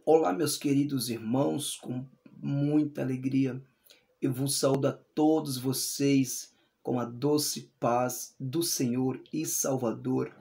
Olá, meus queridos irmãos, com muita alegria eu vos saúdo a todos vocês com a doce paz do Senhor e Salvador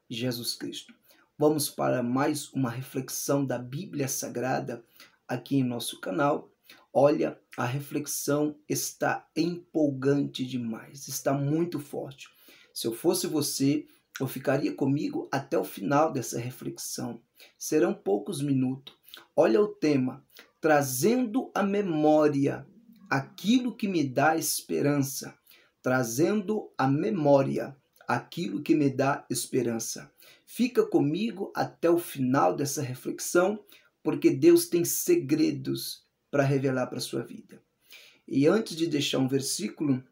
Jesus Cristo. Vamos para mais uma reflexão da Bíblia Sagrada aqui em nosso canal. Olha, a reflexão está empolgante demais, está muito forte. Se eu fosse você, eu ficaria comigo até o final dessa reflexão. Serão poucos minutos. Olha o tema: trazendo à memória aquilo que me dá esperança. Trazendo à memória aquilo que me dá esperança. Fica comigo até o final dessa reflexão, porque Deus tem segredos para revelar para a sua vida. E antes de deixar um versículo,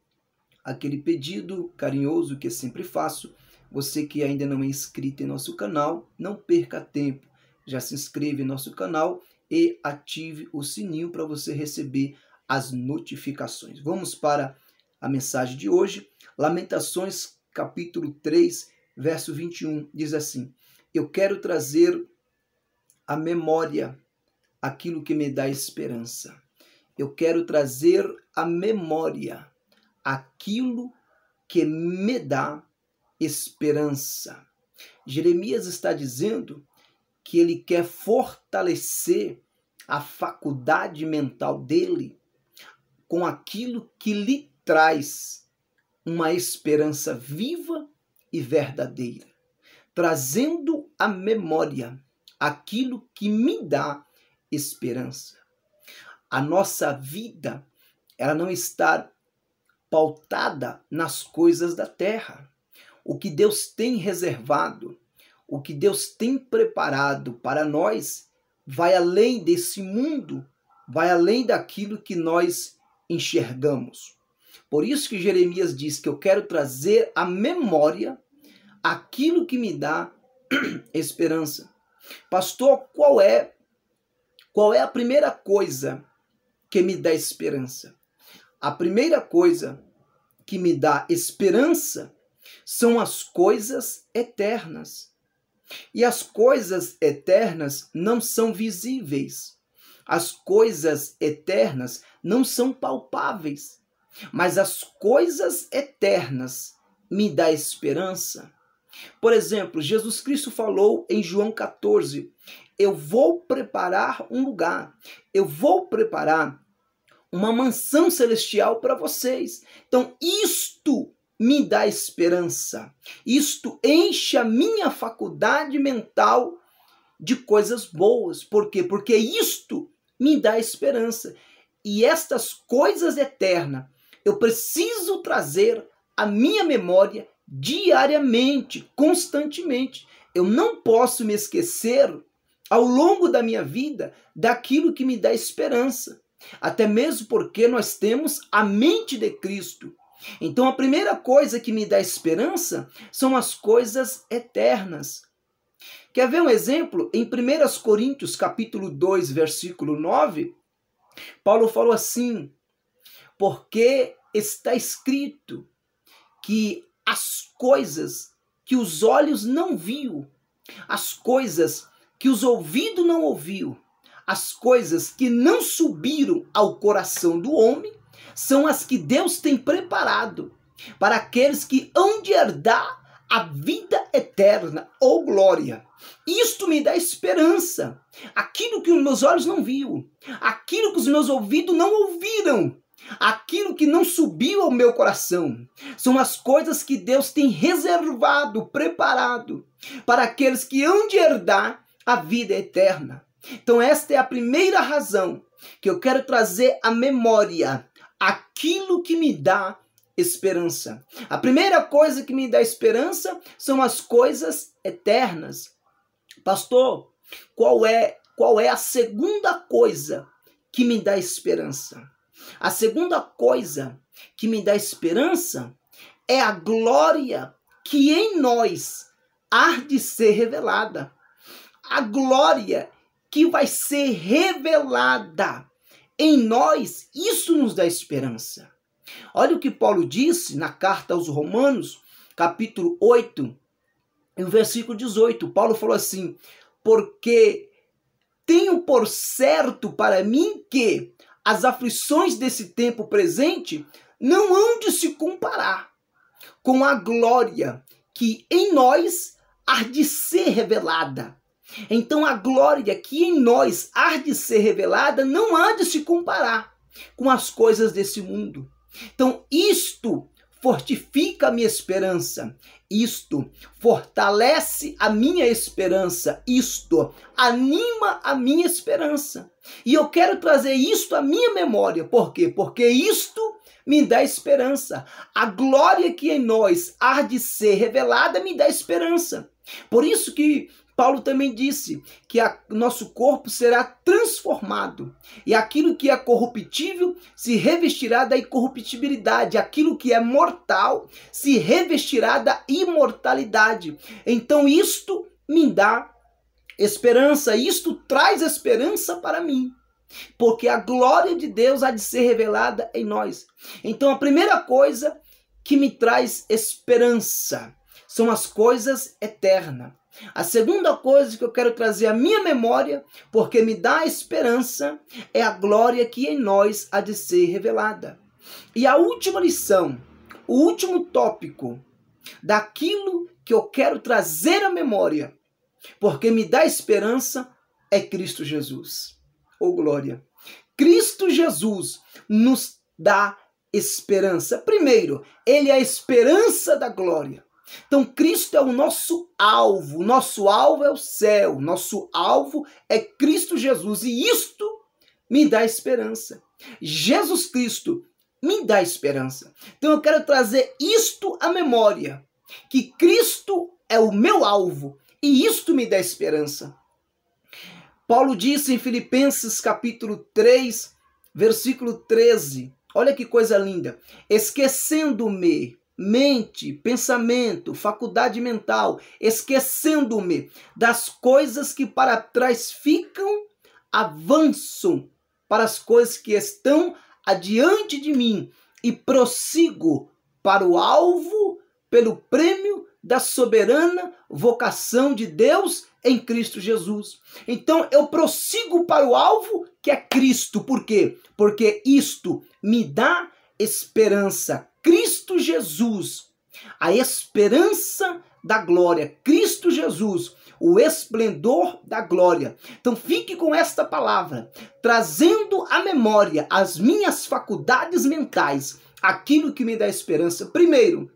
aquele pedido carinhoso que eu sempre faço, você que ainda não é inscrito em nosso canal, não perca tempo. Já se inscreva em nosso canal e ative o sininho para você receber as notificações. Vamos para a mensagem de hoje. Lamentações, capítulo 3, verso 21, diz assim: eu quero trazer à memória aquilo que me dá esperança. Eu quero trazer à memória aquilo que me dá esperança. Jeremias está dizendo que ele quer fortalecer a faculdade mental dele com aquilo que lhe traz uma esperança viva e verdadeira, trazendo à memória aquilo que me dá esperança. A nossa vida, ela não está pautada nas coisas da terra. O que Deus tem reservado, o que Deus tem preparado para nós, vai além desse mundo, vai além daquilo que nós enxergamos. Por isso que Jeremias diz que eu quero trazer à memória aquilo que me dá esperança. Pastor, qual é a primeira coisa que me dá esperança? A primeira coisa que me dá esperança são as coisas eternas. E as coisas eternas não são visíveis. As coisas eternas não são palpáveis. Mas as coisas eternas me dão esperança. Por exemplo, Jesus Cristo falou em João 14, eu vou preparar um lugar. Eu vou preparar uma mansão celestial para vocês. Então, isto me dá esperança. Isto enche a minha faculdade mental de coisas boas. Por quê? Porque isto me dá esperança. E estas coisas eternas, eu preciso trazer à minha memória diariamente, constantemente. Eu não posso me esquecer, ao longo da minha vida, daquilo que me dá esperança. Até mesmo porque nós temos a mente de Cristo. Então a primeira coisa que me dá esperança são as coisas eternas. Quer ver um exemplo? Em 1 Coríntios capítulo 2, versículo 9, Paulo falou assim: porque está escrito que as coisas que os olhos não viu, as coisas que os ouvidos não ouviu, as coisas que não subiram ao coração do homem, são as que Deus tem preparado para aqueles que hão de herdar a vida eterna ou glória. Isto me dá esperança. Aquilo que os meus olhos não viram, aquilo que os meus ouvidos não ouviram, aquilo que não subiu ao meu coração, são as coisas que Deus tem reservado, preparado para aqueles que hão de herdar a vida eterna. Então esta é a primeira razão que eu quero trazer à memória aquilo que me dá esperança. A primeira coisa que me dá esperança são as coisas eternas. Pastor, qual é a segunda coisa que me dá esperança? A segunda coisa que me dá esperança é a glória que em nós há de ser revelada. A glória que vai ser revelada em nós, isso nos dá esperança. Olha o que Paulo disse na carta aos Romanos, capítulo 8, no versículo 18. Paulo falou assim: porque tenho por certo para mim que as aflições desse tempo presente não hão de se comparar com a glória que em nós há de ser revelada. Então a glória que em nós há de ser revelada não há de se comparar com as coisas desse mundo. Então isto fortifica a minha esperança, isto fortalece a minha esperança, isto anima a minha esperança. E eu quero trazer isto à minha memória. Por quê? Porque isto me dá esperança. A glória que em nós há de ser revelada me dá esperança. Por isso que Paulo também disse que nosso corpo será transformado e aquilo que é corruptível se revestirá da incorruptibilidade, aquilo que é mortal se revestirá da imortalidade. Então isto me dá esperança, isto traz esperança para mim, porque a glória de Deus há de ser revelada em nós. Então a primeira coisa que me traz esperança são as coisas eternas. A segunda coisa que eu quero trazer à minha memória, porque me dá esperança, é a glória que em nós há de ser revelada. E a última lição, o último tópico daquilo que eu quero trazer à memória, porque me dá esperança, é Cristo Jesus. Oh glória! Cristo Jesus nos dá esperança. Primeiro, Ele é a esperança da glória. Então Cristo é o nosso alvo é o céu, nosso alvo é Cristo Jesus e isto me dá esperança. Jesus Cristo me dá esperança. Então eu quero trazer isto à memória, que Cristo é o meu alvo e isto me dá esperança. Paulo disse em Filipenses capítulo 3, versículo 13, olha que coisa linda, esquecendo-me, mente, pensamento, faculdade mental, esquecendo-me das coisas que para trás ficam, avanço para as coisas que estão adiante de mim e prossigo para o alvo pelo prêmio da soberana vocação de Deus em Cristo Jesus. Então eu prossigo para o alvo que é Cristo. Por quê? Porque isto me dá esperança. Cristo Jesus, a esperança da glória. Cristo Jesus, o esplendor da glória. Então fique com esta palavra, trazendo à memória as minhas faculdades mentais, aquilo que me dá esperança. Primeiro,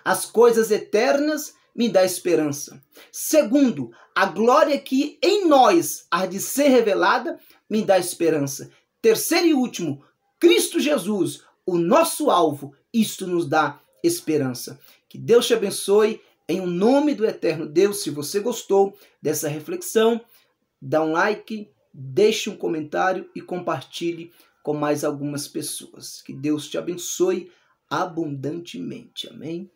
as coisas eternas me dá esperança. Segundo, a glória que em nós há de ser revelada me dá esperança. Terceiro e último, Cristo Jesus, o nosso alvo, isto nos dá esperança. Que Deus te abençoe em o nome do eterno Deus. Se você gostou dessa reflexão, dá um like, deixe um comentário e compartilhe com mais algumas pessoas. Que Deus te abençoe abundantemente. Amém?